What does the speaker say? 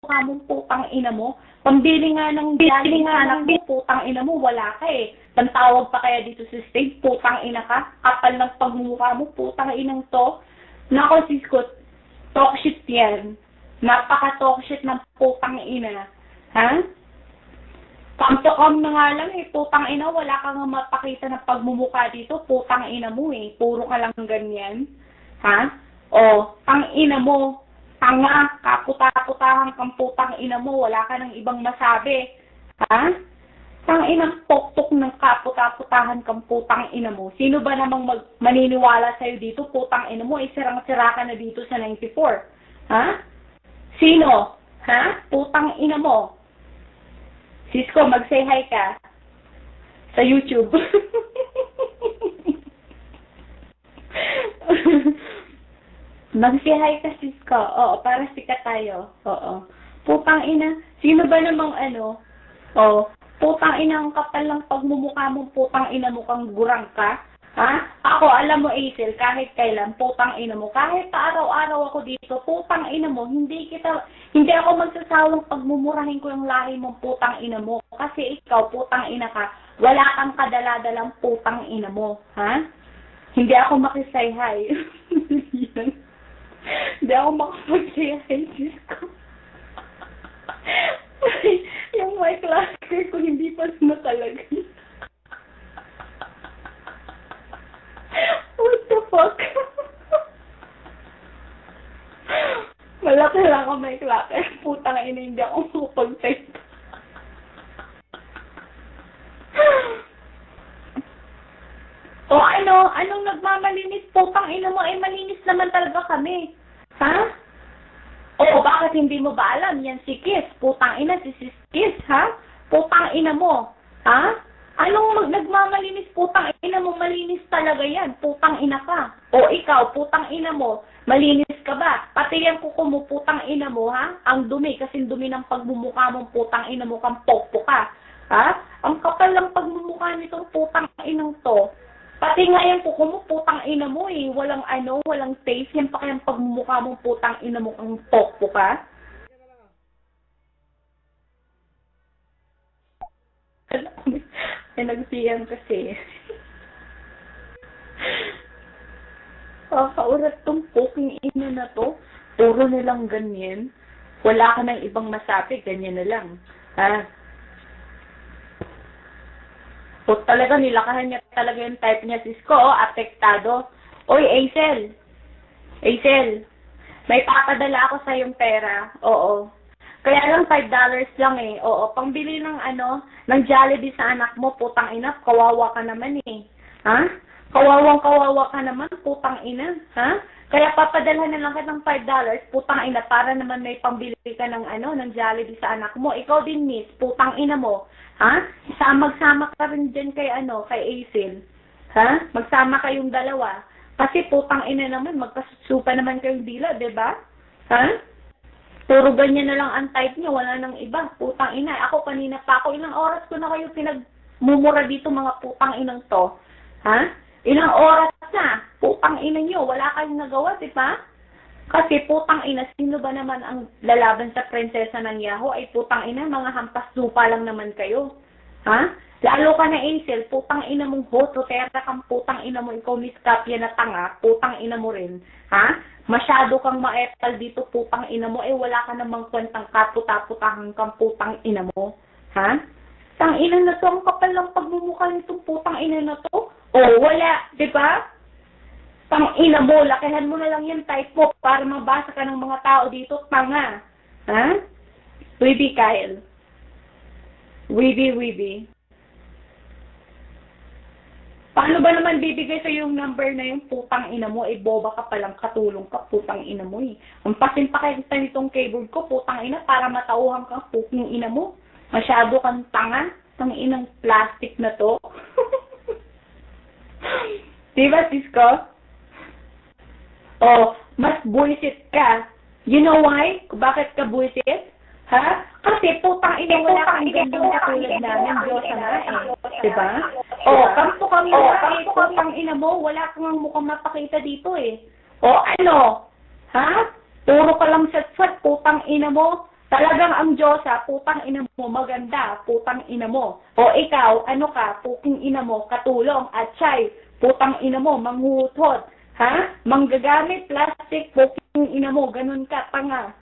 mukha mong putang ina mo. Pambili nga ng anak mo, putang ina mo, wala ka eh. Pantawag pa kaya dito sa stage, putang ina ka. Kapal ng pagmumukha mo, putang inang to. Nako, Sisko, talk shit yan. Napaka-talk shit ng putang ina. Ha? Come to come na nga lang eh, putang ina, wala kang mapakita ng pagmumukha dito, putang ina mo eh. Puro ka lang ganyan. Ha? O, tang ina mo. Tanga, kaputa-putahan kang putang ina mo, wala ka ng ibang masabi. Ha? Tang inang poktok ng kaputa-putahan kang putang ina mo. Sino ba namang maniniwala sa'yo dito, putang ina mo? Sirang-sira ka na dito sa 94. Ha? Sino? Ha? Putang ina mo. Sisko, mag-say hi ka sa YouTube. Mag-say hi ka, Sisko. Oo, para sikat tayo. Oo. Putang ina. Sino ba namang ano? Oo. Putang ina, ang kapal lang pagmumukha mo, putang ina mo kang gurang ka. Ha? Ako, alam mo, Aisel, kahit kailan, putang ina mo. Kahit pa araw-araw ako dito, putang ina mo, hindi ako magsasawang pagmumurahin ko yung lahi mong putang ina mo. Kasi ikaw, putang ina ka, wala kang kadaladalang putang ina mo. Ha? Hindi ako makisay-hay. Hindi ako makapag-say-hi, Sisko. Yung mic locker ko, hindi pa sumatalagay. What the fuck? Malaki lang ako mic locker. Putang ina, hindi ako makapag-type. O anong nagmamalinis? Putang ina mo, malinis naman talaga kami. Ha? O bakit hindi mo ba alam? Yan si Kiss. Putang ina, si Kiss, ha? Putang ina mo. Ha? Anong nagmamalinis? Putang ina mo, malinis talaga yan. Putang ina ka. O ikaw, putang ina mo, malinis ka ba? Pati yan kuko mo, putang ina mo, ha? Ang dumi, kasi dumi ng pagmumukha mong putang ina mo kang pokpo ka. Ha? Ang kapal lang pagmumukha nitong putang inang to. Pati nga yan kuko mo, putang ina mo eh. Walang taste. Yan pa kayang pagmumukha mong putang ina mo kang pokpo ka. Nag-PM kasi. Kaurat tong poking ina na to. Puro nilang ganyan. Wala ka ng ibang masabi. Ganyan na lang. Ha? So, talaga nilakahan niya talaga yung type niya. Sisko, apektado. Oy, Aisel. Aisel. May papadala ako sa yung pera. Oo. Kaya lang $5 lang eh. Oo, pangbili ng ng Jollibee sa anak mo, putang ina, kawawa ka naman eh. Ha? Kawawang-kawawa ka naman, putang ina. Ha? Kaya papadala na lang kita ng $5, putang ina, para naman may pambili ka ng ng Jollibee sa anak mo. Ikaw din, miss, putang ina mo. Ha? Magsama ka rin dyan kay kay Aisel. Ha? Magsama kayong dalawa. Kasi putang ina naman, magkasupa naman kayong dila, 'di ba? Ha? Puro ganyan na lang ang type niyo, wala nang iba. Putang ina. Ako kanina pa ako, ilang oras ko na kayo pinagmumura dito mga putang inang to. Ha? Ilang oras na. Putang ina niyo, wala kayong nagawa, di ba? Kasi putang ina, sino ba naman ang lalaban sa prinsesa ng Yahoo? Ay putang ina, mga hampas lupa lang naman kayo. Ha? Lalo ka na, Aisel, putang ina mong hototera kang putang ina mo, ikaw Miss Kapya na tanga, putang ina mo rin. Ha? Masyado kang maepal dito, putang ina mo, wala ka namang kwentang kaputa-putahan kang putang ina mo. Ha? Tang ina na to, ang kapal lang pagmumukha nitong putang ina na to. Oh, wala, di ba? Tang ina mo, lakihan mo na lang yung type mo para mabasa ka ng mga tao dito, tanga. Ha? Weeby Kyle. Weeby. Paano ba naman bibigay sa yung number na yung putang ina mo? Boba ka palang katulong ka, putang ina mo eh. Ang pasin pa kayo nitong keyboard ko, putang ina, para matauhan kang puking ina mo. Masyado kang tanga, tang inang plastic na to. Diba, Sisko? Oh, mas buwisit ka. You know why? Bakit ka buwisit? Ha? Kasi putang ina, wala kang gandang katulad namin, Diyos na eh. Diba? O, kampo kami na eh, putang ina mo, wala kang mukhang mapakita dito eh. O, ano? Ha? Puro ka lang sat-sat, putang ina mo. Talagang ang Diyosa, putang ina mo, maganda, putang ina mo. O ikaw, ano ka, puking ina mo, katulong, at siya'y, putang ina mo, manghuhot. Ha? Manggagamit, plastic, puking ina mo, ganun ka, tanga.